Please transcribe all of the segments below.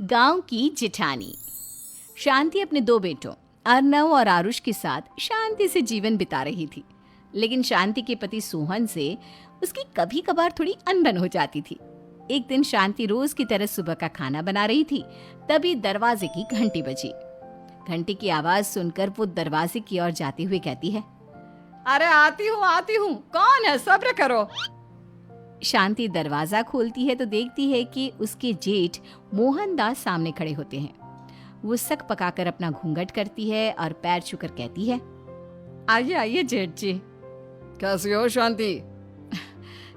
गांव की जिठानी। शांति अपने दो बेटों अर्नव और आरुष के साथ शांति से जीवन बिता रही थी। लेकिन शांति के पति सोहन से उसकी कभी कभार थोड़ी अनबन हो जाती थी। एक दिन शांति रोज की तरह सुबह का खाना बना रही थी, तभी दरवाजे की घंटी बजी। घंटी की आवाज सुनकर वो दरवाजे की ओर जाते हुए कहती है, अरे आती हूँ, कौन है? सब्र करो। शांति दरवाजा खोलती है तो देखती है कि उसके जेठ मोहनदास सामने खड़े होते हैं। वो सक पकाकर अपना घूंघट करती है और पैर छूकर कहती है, आइए आइए जेठ जी। कैसी हो शांति?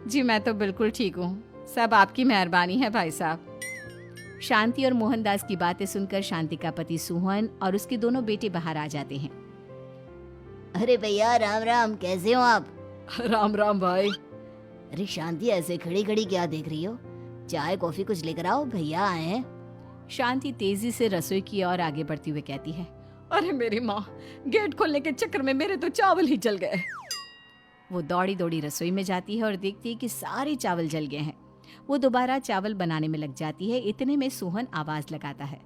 जी मैं तो बिल्कुल ठीक हूँ, सब आपकी मेहरबानी है भाई साहब। शांति और मोहनदास की बातें सुनकर शांति का पति सोहन और उसके दोनों बेटे बाहर आ जाते हैं। अरे भैया राम राम, कैसे हो आप? राम राम भाई। अरे शांति, ऐसे खड़ी खड़ी क्या देख रही हो? चाय कॉफी कुछ लेकर आओ, भैया आए हैं। शांति तेजी से रसोई की ओर आगे बढ़ती हुए कहती है, अरे मेरी माँ, गेट खोलने के चक्कर में मेरे तो चावल ही जल गए। वो दौड़ी दौड़ी रसोई में जाती है और देखती है कि सारे चावल जल गए हैं। वो दोबारा चावल बनाने में लग जाती है। इतने में सोहन आवाज लगाता है,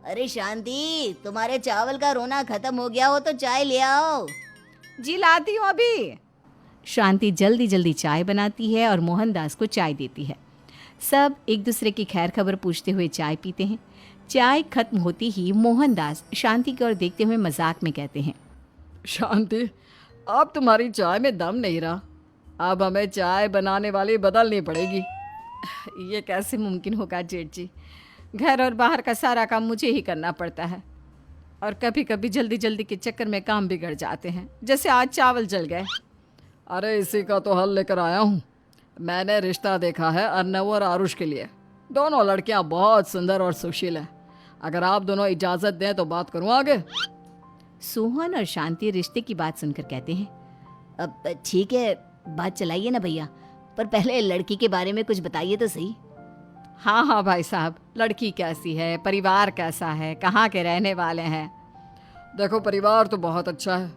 अरे शांति, तुम्हारे चावल का रोना खत्म हो गया हो तो चाय ले आओ। जी लाती हूँ अभी। शांति जल्दी जल्दी चाय बनाती है और मोहनदास को चाय देती है। सब एक दूसरे की खैर खबर पूछते हुए चाय पीते हैं। चाय खत्म होती ही मोहनदास शांति की ओर देखते हुए मजाक में कहते हैं, शांति, अब तुम्हारी चाय में दम नहीं रहा, अब हमें चाय बनाने वाली बदलनी पड़ेगी। ये कैसे मुमकिन होगा जेठ जी? घर और बाहर का सारा काम मुझे ही करना पड़ता है और कभी कभी जल्दी जल्दी के चक्कर में काम बिगड़ जाते हैं, जैसे आज चावल जल गए। अरे इसी का तो हल लेकर आया हूँ। मैंने रिश्ता देखा है अर्नव और आरुष के लिए। दोनों लड़कियाँ बहुत सुंदर और सुशील हैं। अगर आप दोनों इजाज़त दें तो बात करूँ आगे। सोहन और शांति रिश्ते की बात सुनकर कहते हैं, अब ठीक है, बात चलाइए ना भैया, पर पहले लड़की के बारे में कुछ बताइए तो सही। हाँ हाँ भाई साहब, लड़की कैसी है, परिवार कैसा है, कहाँ के रहने वाले हैं? देखो, परिवार तो बहुत अच्छा है,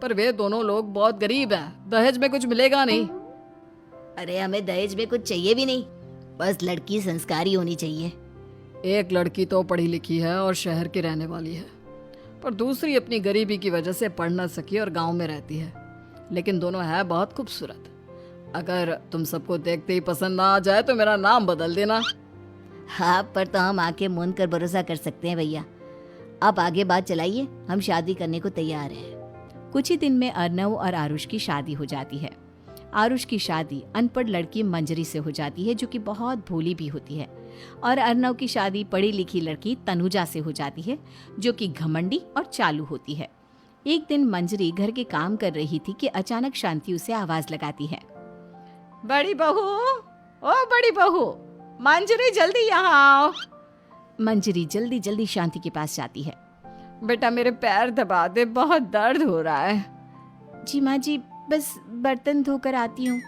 पर वे दोनों लोग बहुत गरीब हैं। दहेज में कुछ मिलेगा नहीं। अरे हमें दहेज में कुछ चाहिए भी नहीं, बस लड़की संस्कारी होनी चाहिए। एक लड़की तो पढ़ी लिखी है और शहर की रहने वाली है, पर दूसरी अपनी गरीबी की वजह से पढ़ न सकी और गांव में रहती है। लेकिन दोनों है बहुत खूबसूरत। अगर तुम सबको देखते ही पसंद ना आ जाए तो मेरा नाम बदल देना। हाँ, पर तो हम आके मूंद कर भरोसा कर सकते हैं भैया। आप आगे बात चलाइए, हम शादी करने को तैयार हैं। कुछ ही दिन में अर्नव और आरुष की शादी हो जाती है। आरुष की शादी अनपढ़ लड़की मंजरी से हो जाती है, जो कि बहुत भोली भी होती है, और अर्नव की शादी पढ़ी लिखी लड़की तनुजा से हो जाती है, जो कि घमंडी और चालू होती है। एक दिन मंजरी घर के काम कर रही थी कि अचानक शांति उसे आवाज लगाती है, बड़ी बहू, ओ बड़ी बहू, मंजरी जल्दी यहाँ आओ। मंजरी जल्दी जल्दी शांति के पास जाती है। बेटा मेरे पैर दबा दे, बहुत दर्द हो रहा है। जी माँ जी, बस बर्तन धोकर आती हूँ।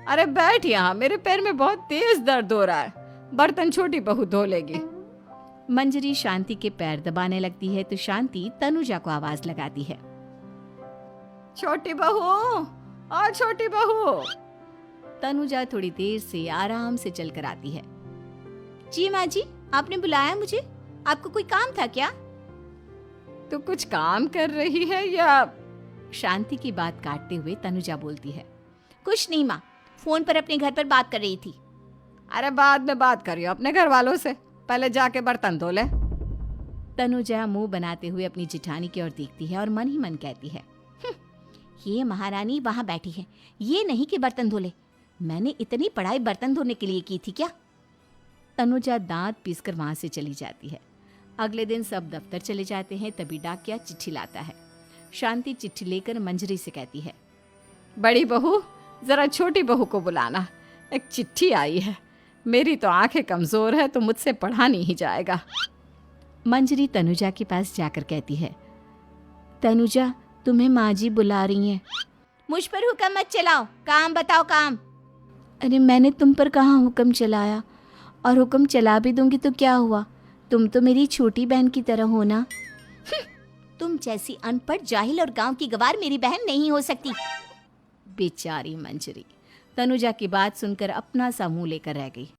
अरे बैठ यहाँ, मेरे पैर में बहुत तेज दर्द हो रहा है। बर्तन छोटी बहू धो लेगी। मंजरी शांति के पैर दबाने लगती है तो शांति तनुजा को आवाज लगाती है, छोटी बहू, ओ छोटी बहू। तनुजा थोड़ी देर से आराम से चलकर आती है। जी माँ जी, आपने बुलाया मुझे? आपको कोई काम था क्या? तू कुछ काम कर रही है या? शांति की बात काटते हुए तनुजा बोलती है, कुछ नहीं माँ, फोन पर अपने घर पर बात कर रही थी। अरे बाद में बात करियो अपने घर वालों से, पहले जाके बर्तन धो ले। तनुजा मुंह बनाते हुए अपनी जिठानी की ओर देखती है और मन ही मन कहती है, ये महारानी वहाँ बैठी है, ये नहीं कि बर्तन धो ले। मैंने इतनी पढ़ाई बर्तन धोने के लिए की थी क्या? तनुजा दांत पीसकर वहां से चली जाती है। अगले दिन सब दफ्तर चले जाते हैं, तभी डाकिया चिट्ठी लाता है। शांति चिट्ठी लेकर मंजरी से कहती है, बड़ी बहू, जरा छोटी बहू को बुलाना, एक चिट्ठी आई है। मेरी तो आंखें कमजोर है तो मुझसे पढ़ा नहीं जाएगा। मंजरी तनुजा के पास जाकर कहती है, तनुजा, तुम्हें माँ जी बुला रही हैं। मुझ पर हुक्म मत चलाओ, काम बताओ काम। अरे मैंने तुम पर कहाँ हुक्म चलाया, और हुक्म चला भी दूंगी तो क्या हुआ? तुम तो मेरी छोटी बहन की तरह हो ना। तुम जैसी अनपढ़, जाहिल और गांव की गवार मेरी बहन नहीं हो सकती। बेचारी मंजरी तनुजा की बात सुनकर अपना सा मुंह लेकर रह गई।